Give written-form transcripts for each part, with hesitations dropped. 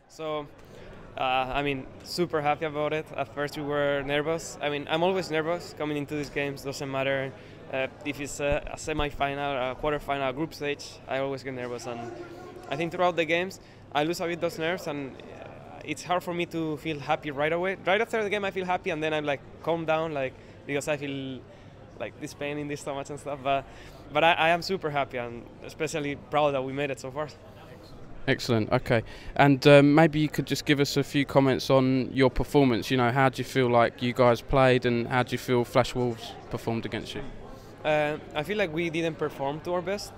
So, I mean, super happy about it. At first, we were nervous. I mean, I'm always nervous coming into these games. Doesn't matter if it's a semi-final, a quarter-final, a group stage. I always get nervous, and I think throughout the games, I lose a bit those nerves, and it's hard for me to feel happy right away. Right after the game, I feel happy, and then I'm like calm down, like because I feel like this pain in the stomach and stuff. But I am super happy and especially proud that we made it so far. Excellent. Okay, and maybe you could just give us a few comments on your performance. You know, how do you feel like you guys played, and how do you feel Flash Wolves performed against you? I feel like we didn't perform to our best.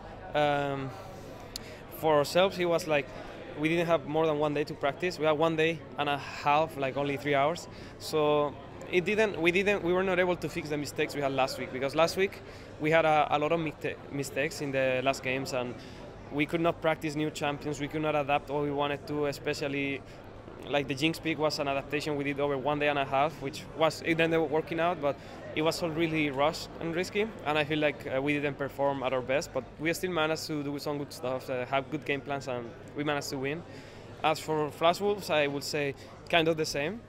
For ourselves, it was like we didn't have more than 1 day to practice. We had 1 day and a half, like only 3 hours. So we were not able to fix the mistakes we had last week, because last week we had a lot of mistakes in the last games, and we could not practice new champions. We could not adapt all we wanted to, especially like the xPeke was an adaptation we did over 1 day and a half, which it ended up working out, but it was all really rushed and risky, and I feel like we didn't perform at our best, but we still managed to do some good stuff, have good game plans, and we managed to win. As for Flash Wolves, I would say kind of the same.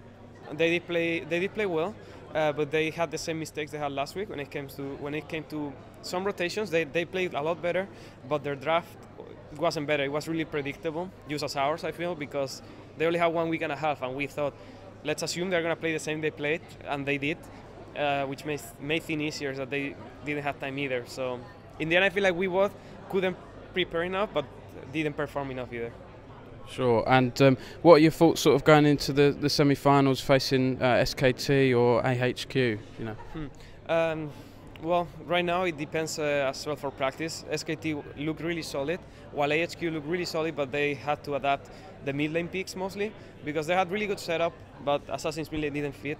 They did play well, but they had the same mistakes they had last week when it came to some rotations. They played a lot better, but their draft wasn't better. It was really predictable, just as ours, I feel, because they only had 1 week and a half, and we thought, let's assume they're going to play the same they played, and they did, which made things easier that they didn't have time either. So in the end, I feel like we both couldn't prepare enough, but didn't perform enough either. Sure. And what are your thoughts, sort of going into the semi-finals, facing SKT or AHQ? You know. Well, right now it depends as well for practice. SKT looked really solid, while AHQ looked really solid, but they had to adapt the mid lane picks mostly because they had really good setup, but Assassin's mid lane didn't fit.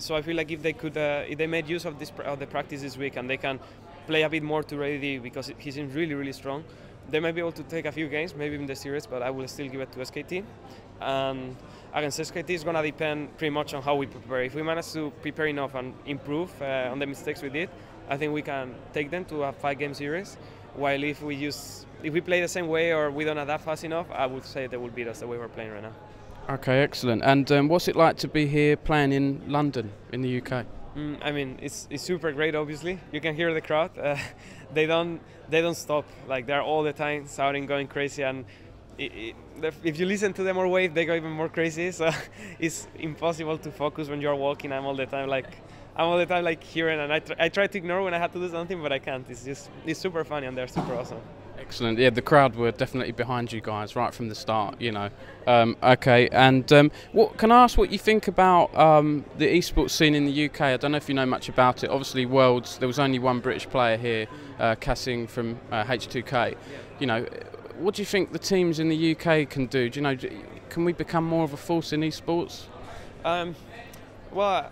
So I feel like if they made use of the practice this week, and they can play a bit more to Ready because he seems really, really strong, they might be able to take a few games, maybe in the series, but I will still give it to SKT. And against SKT, it's going to depend pretty much on how we prepare. If we manage to prepare enough and improve on the mistakes we did, I think we can take them to a 5-game series. While if we play the same way or we don't adapt fast enough, I would say they will beat us the way we're playing right now. Okay, excellent. And what's it like to be here playing in London, in the UK? I mean, it's super great. Obviously, you can hear the crowd. They don't stop. Like, they're all the time shouting, going crazy, and if you listen to them or wave, they go even more crazy. So it's impossible to focus when you're walking. I'm all the time like hearing, and I try to ignore when I have to do something, but I can't. It's super funny, and they're super awesome. Excellent. Yeah, the crowd were definitely behind you guys right from the start, you know. Okay, and what can I ask what you think about the esports scene in the UK? I don't know if you know much about it. Obviously, Worlds, there was only one British player here, Cassing from H2K. You know, what do you think the teams in the UK can do? Do you know, can we become more of a force in esports? Well,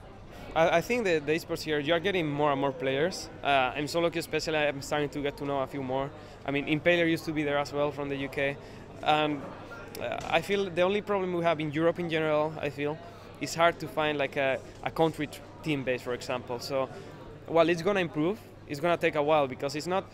I think that the esports here, you're getting more and more players. I'm so lucky, especially I'm starting to get to know a few more. I mean, Impaler used to be there as well from the UK. I feel the only problem we have in Europe in general, I feel, is hard to find like a country team base, for example. So while it's going to improve, it's going to take a while, because it's not...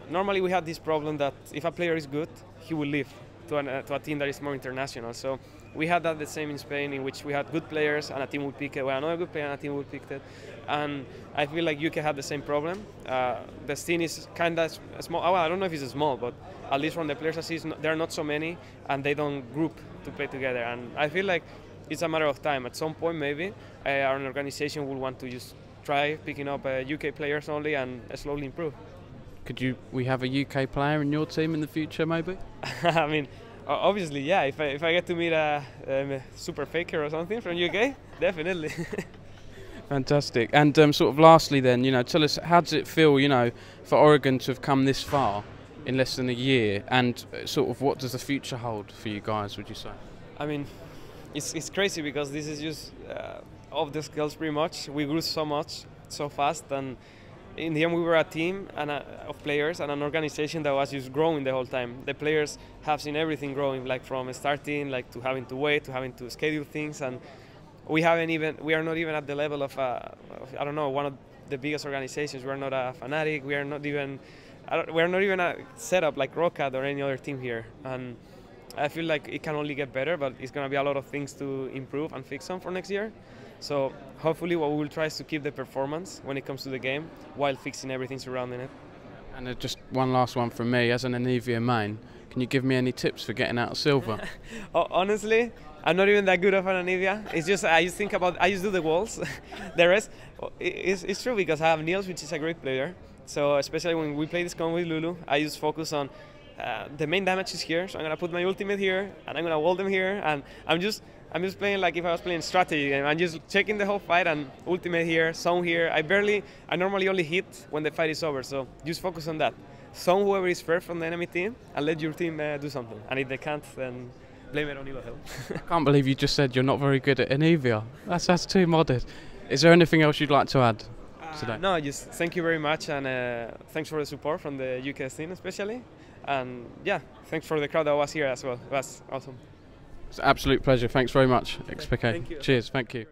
Normally we have this problem that if a player is good, he will leave to a team that is more international. So we had that the same in Spain, in which we had good players and a team would pick it, well, another good player and a team would pick it. And I feel like UK had the same problem. The scene is kind of small. Well, I don't know if it's small, but at least from the players I see, there are not so many, and they don't group to play together. And I feel like it's a matter of time. At some point, maybe our organization will want to just try picking up UK players only and slowly improve. Could we have a UK player in your team in the future, maybe? I mean, obviously, yeah. If I get to meet a super faker or something from UK, definitely. Fantastic. And sort of lastly then, you know, tell us, how does it feel, you know, for Oregon to have come this far in less than a year, and sort of what does the future hold for you guys, would you say? I mean, it's crazy, because this is just off the scales pretty much. We grew so much, so fast, and in the end we were a team and of players and an organization that was just growing the whole time. The players have seen everything growing, like from starting, like to having to wait, to having to schedule things, and we are not even at the level of I don't know, one of the biggest organizations. We're not a Fnatic. We're not even a setup like Rocket or any other team here. And I feel like it can only get better, but it's going to be a lot of things to improve and fix on for next year. So hopefully what we will try is to keep the performance when it comes to the game while fixing everything surrounding it. And just one last one from me, as an Anivia main, can you give me any tips for getting out of silver? Honestly, I'm not even that good of an Anivia. It's just I just do the walls. The rest, it's true because I have Niels, which is a great player. So especially when we play this con with Lulu, I just focus on the main damage is here. So I'm gonna put my ultimate here, and I'm gonna wall them here, and I'm just playing like if I was playing strategy game. I'm just checking the whole fight and ultimate here, zone here. I normally only hit when the fight is over. So just focus on that. Zone whoever is first from the enemy team and let your team do something. And if they can't, then blame it on Elo Hill. I can't believe you just said you're not very good at Anivia. That's too modest. Is there anything else you'd like to add today? No, just thank you very much, and thanks for the support from the UK scene especially. And yeah, thanks for the crowd that was here as well. It was awesome. It's an absolute pleasure. Thanks very much, xPeke. Thank you. Cheers. Thank you.